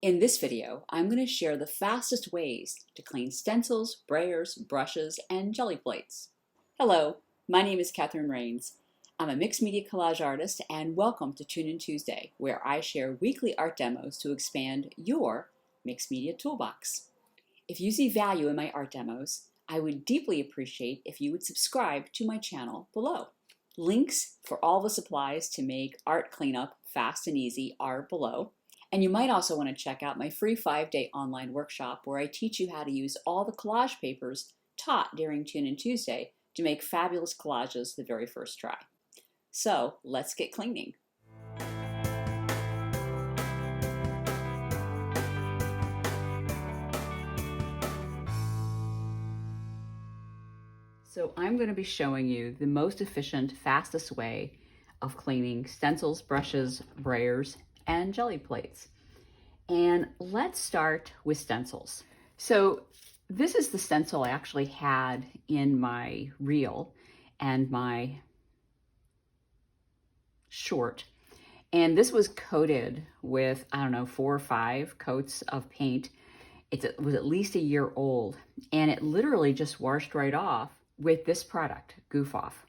In this video, I'm going to share the fastest ways to clean stencils, brayers, brushes, and jelly plates. Hello, my name is Catherine Rains. I'm a mixed media collage artist, and welcome to Tune In Tuesday, where I share weekly art demos to expand your mixed media toolbox. If you see value in my art demos, I would deeply appreciate if you would subscribe to my channel below. Links for all the supplies to make art cleanup fast and easy are below. And you might also want to check out my free 5-day online workshop where I teach you how to use all the collage papers taught during Tune In Tuesday to make fabulous collages the very first try. So let's get cleaning. So I'm going to be showing you the most efficient, fastest way of cleaning stencils, brushes, brayers, and jelly plates. And let's start with stencils. So this is the stencil I actually had in my reel and my short. And this was coated with, I don't know, 4 or 5 coats of paint. It was at least a year old, and it literally just washed right off with this product, Goof Off.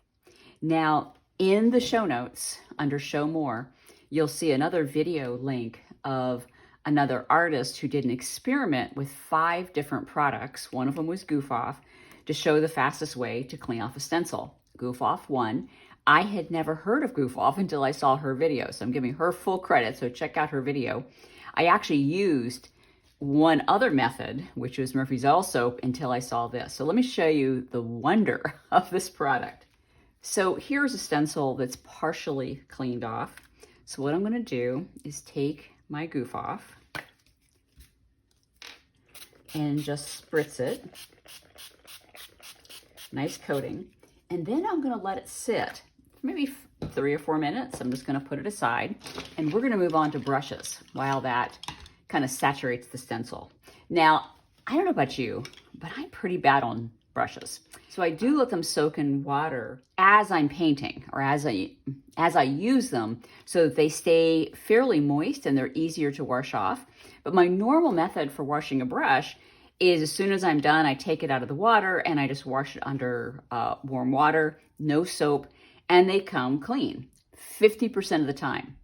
Now, in the show notes, under Show More, you'll see another video link of another artist who did an experiment with 5 different products. One of them was Goof Off, to show the fastest way to clean off a stencil. Goof Off won. I had never heard of Goof Off until I saw her video, so I'm giving her full credit, so check out her video. I actually used one other method, which was Murphy's Oil Soap, until I saw this. So let me show you the wonder of this product. So here's a stencil that's partially cleaned off. So what I'm going to do is take my Goof Off and just spritz it. Nice coating. And then I'm going to let it sit for maybe 3 or 4 minutes. I'm just going to put it aside, and we're going to move on to brushes while that kind of saturates the stencil. Now, I don't know about you, but I'm pretty bad on brushes. So I do let them soak in water as I'm painting, or as I use them, so that they stay fairly moist and they're easier to wash off. But my normal method for washing a brush is, as soon as I'm done, I take it out of the water and I just wash it under warm water, no soap, and they come clean 50% of the time.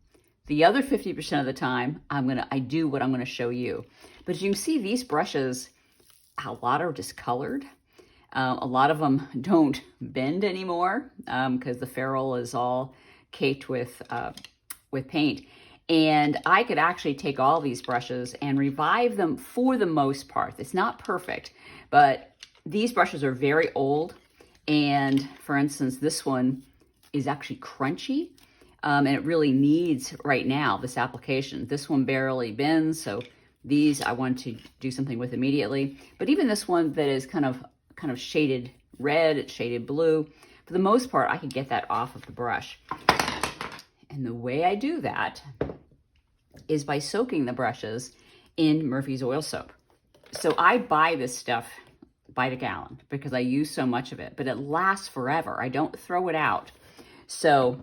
The other 50% of the time, I do what I'm gonna show you. But as you can see, these brushes, a lot are discolored. A lot of them don't bend anymore because the ferrule is all caked with paint. And I could actually take all these brushes and revive them for the most part. It's not perfect, but these brushes are very old. And for instance, this one is actually crunchy. And it really needs, right now, this application. This one barely bends, so these I want to do something with immediately. But even this one that is kind of shaded red, it's shaded blue, for the most part, I can get that off of the brush. And the way I do that is by soaking the brushes in Murphy's Oil Soap. So I buy this stuff by the gallon because I use so much of it, but it lasts forever. I don't throw it out. So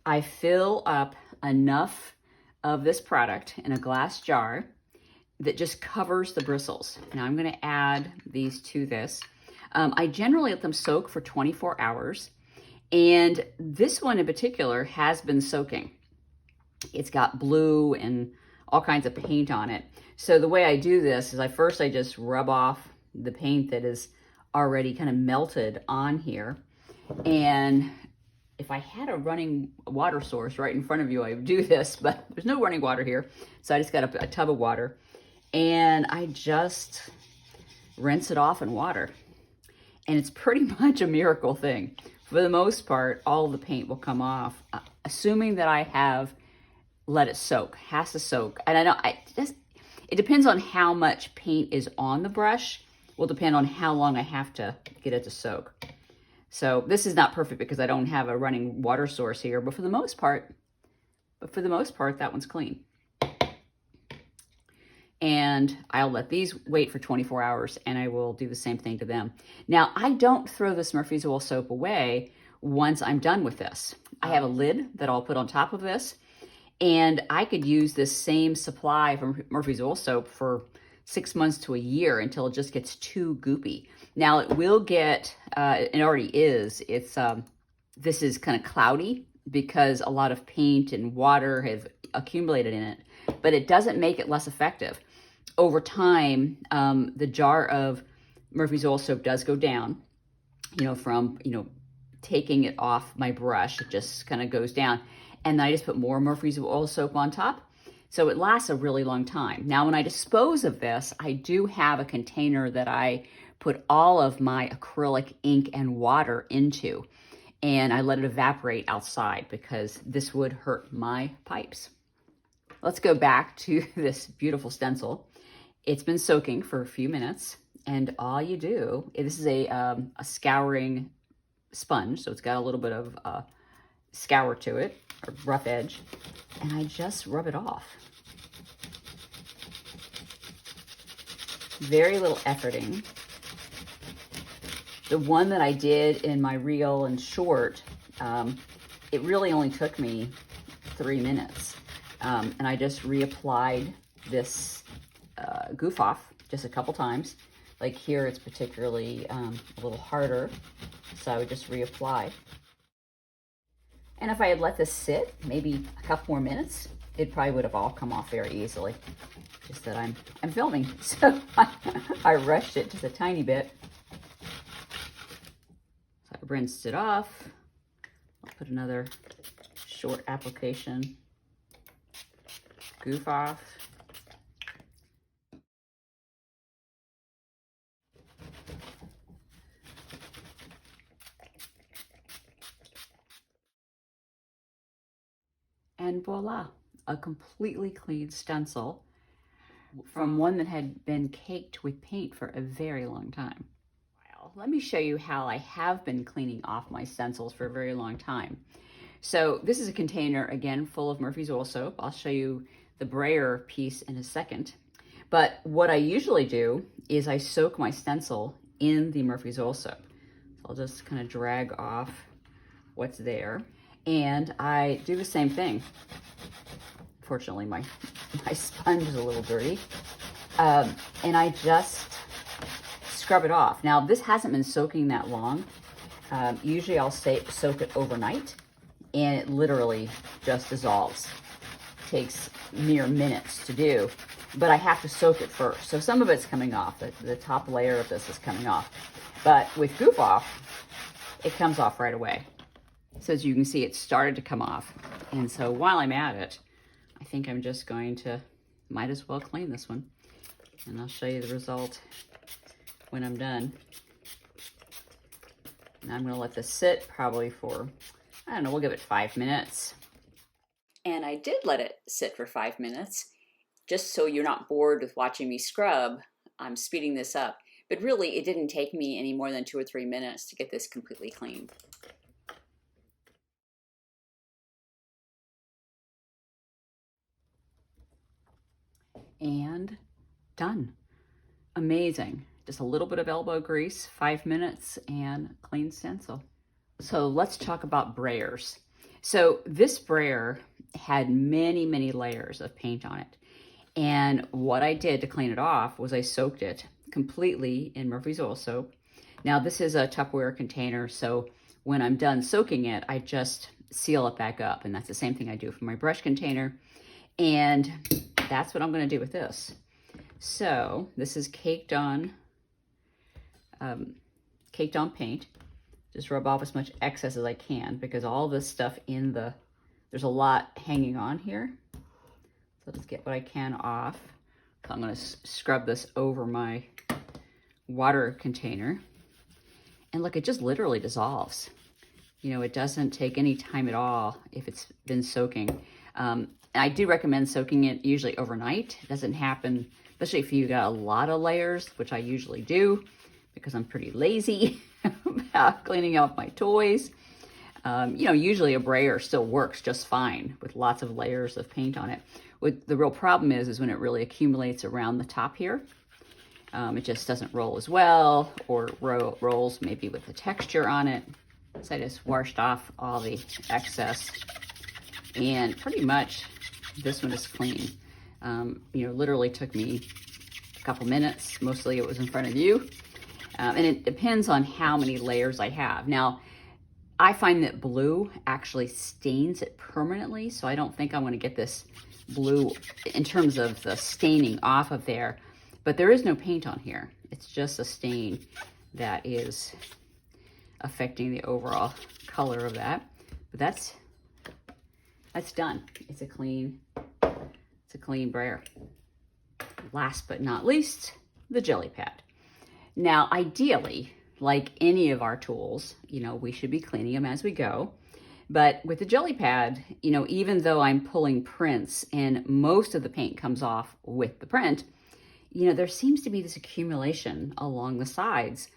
I fill up enough of this product in a glass jar that just covers the bristles. Now I'm going to add these to this. I generally let them soak for 24 hours. And this one in particular has been soaking. It's got blue and all kinds of paint on it. So the way I do this is I just rub off the paint that is already kind of melted on here. And if I had a running water source right in front of you, I would do this, but there's no running water here. So I just got a tub of water and I just rinse it off in water. And it's pretty much a miracle thing. For the most part, all the paint will come off, assuming that I have let it soak, has to soak. And I know it depends on how much paint is on the brush, will depend on how long I have to get it to soak. So this is not perfect because I don't have a running water source here, but for the most part, that one's clean. And I'll let these wait for 24 hours and I will do the same thing to them. Now, I don't throw this Murphy's Oil Soap away once I'm done with this. I have a lid that I'll put on top of this, And I could use this same supply from Murphy's Oil Soap for 6 months to a year until it just gets too goopy. Now it will get, it already is, this is kind of cloudy because a lot of paint and water have accumulated in it, but it doesn't make it less effective. Over time, the jar of Murphy's Oil Soap does go down, from, taking it off my brush, it just kind of goes down. And then I just put more Murphy's Oil Soap on top. So it lasts a really long time. Now, when I dispose of this, I do have a container that I put all of my acrylic ink and water into, and I let it evaporate outside because this would hurt my pipes. Let's go back to this beautiful stencil. It's been soaking for a few minutes, and all you do, this is a scouring sponge, so it's got a little bit of scour to it, or rough edge, and I just rub it off. Very little efforting. The one that I did in my reel and short, it really only took me 3 minutes. And I just reapplied this goof off just a couple times. Like here, it's particularly a little harder, so I would just reapply. And if I had let this sit maybe a couple more minutes, it probably would have all come off very easily. Just that I'm filming, so I rushed it just a tiny bit. So I rinsed it off. I'll put another short application. Goof off. And voila, a completely clean stencil from one that had been caked with paint for a very long time. Well, let me show you how I have been cleaning off my stencils for a very long time. So this is a container, again, full of Murphy's Oil Soap. I'll show you the Brayer piece in a second. But what I usually do is I soak my stencil in the Murphy's Oil Soap. So I'll just kind of drag off what's there. And I do the same thing. Fortunately, my sponge is a little dirty. And I just scrub it off. Now, this hasn't been soaking that long. Usually I'll soak it overnight, and it literally just dissolves. It takes mere minutes to do, but I have to soak it first. So some of it's coming off. The top layer of this is coming off. But with Goof Off, it comes off right away. So as you can see, it started to come off. And so while I'm at it, I think I'm just going to, might as well clean this one. And I'll show you the result when I'm done. And I'm gonna let this sit probably for, I don't know, we'll give it 5 minutes. And I did let it sit for 5 minutes, just so you're not bored with watching me scrub. I'm speeding this up. But really, it didn't take me any more than 2 or 3 minutes to get this completely clean. And done. Amazing. Just a little bit of elbow grease, 5 minutes, and clean stencil. So let's talk about brayers. So this brayer had many, many layers of paint on it. And what I did to clean it off was I soaked it completely in Murphy's Oil Soap. Now this is a Tupperware container, so when I'm done soaking it, I just seal it back up. And that's the same thing I do for my brush container. And that's what I'm going to do with this. So this is caked on paint. Just rub off as much excess as I can because all this stuff there's a lot hanging on here. So let's get what I can off. So I'm going to scrub this over my water container. And look, it just literally dissolves. It doesn't take any time at all if it's been soaking. I do recommend soaking it usually overnight. It doesn't happen, especially if you got a lot of layers, which I usually do because I'm pretty lazy about cleaning up my toys. Usually a brayer still works just fine with lots of layers of paint on it. What the real problem is when it really accumulates around the top here. It just doesn't roll as well, or rolls maybe with the texture on it. So I just washed off all the excess, and pretty much this one is clean. You know, literally took me a couple minutes. Mostly it was in front of you. And it depends on how many layers I have. Now, I find that blue actually stains it permanently, so I don't think I'm gonna get this blue in terms of the staining off of there, but there is no paint on here. It's just a stain that is affecting the overall color of that. But that's done. It's a clean brayer. Last but not least, the jelly pad. Now, ideally, like any of our tools, you know, we should be cleaning them as we go. But with the jelly pad, you know, even though I'm pulling prints and most of the paint comes off with the print, you know, there seems to be this accumulation along the sides.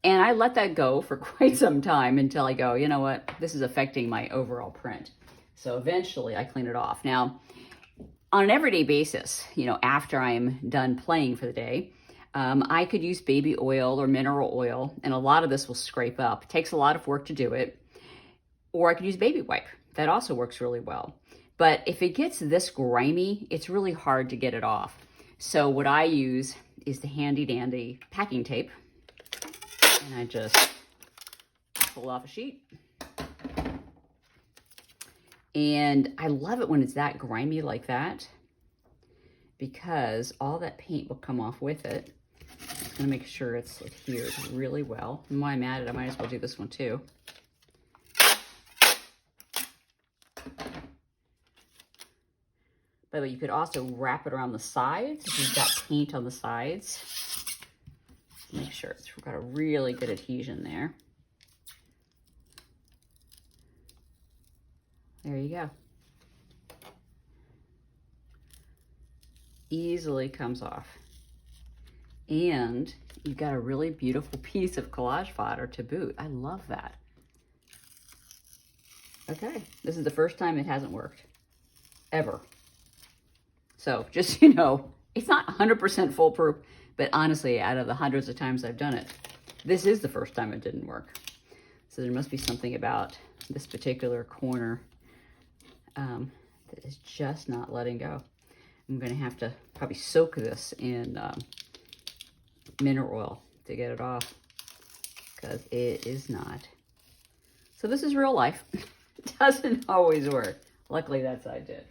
And I let that go for quite some time until I go, you know what, this is affecting my overall print. So eventually I clean it off. Now, on an everyday basis, you know, after I'm done playing for the day, I could use baby oil or mineral oil, and a lot of this will scrape up. It takes a lot of work to do it. Or I could use baby wipe. That also works really well. But if it gets this grimy, it's really hard to get it off. So what I use is the handy dandy packing tape. And I just pull off a sheet. And I love it when it's that grimy like that, because all that paint will come off with it. I'm just gonna make sure it's adhered really well. And while I'm at it, I might as well do this one too. By the way, you could also wrap it around the sides if you've got paint on the sides. Make sure it's got a really good adhesion there. There you go. Easily comes off. And you've got a really beautiful piece of collage fodder to boot. I love that. Okay, this is the first time it hasn't worked, ever. So just, you know, it's not 100% foolproof, but honestly, out of the hundreds of times I've done it, this is the first time it didn't work. So there must be something about this particular corner that is just not letting go. I'm gonna have to probably soak this in mineral oil to get it off, because it is not. So this is real life. It doesn't always work. Luckily that side did.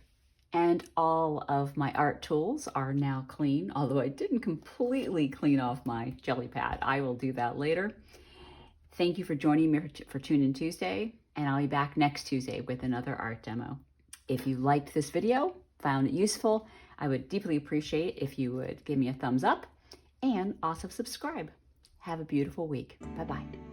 And all of my art tools are now clean, although I didn't completely clean off my jelly pad. I will do that later. Thank you for joining me for Tune In Tuesday, and I'll be back next Tuesday with another art demo. If you liked this video, found it useful, I would deeply appreciate if you would give me a thumbs up and also subscribe. Have a beautiful week. Bye-bye.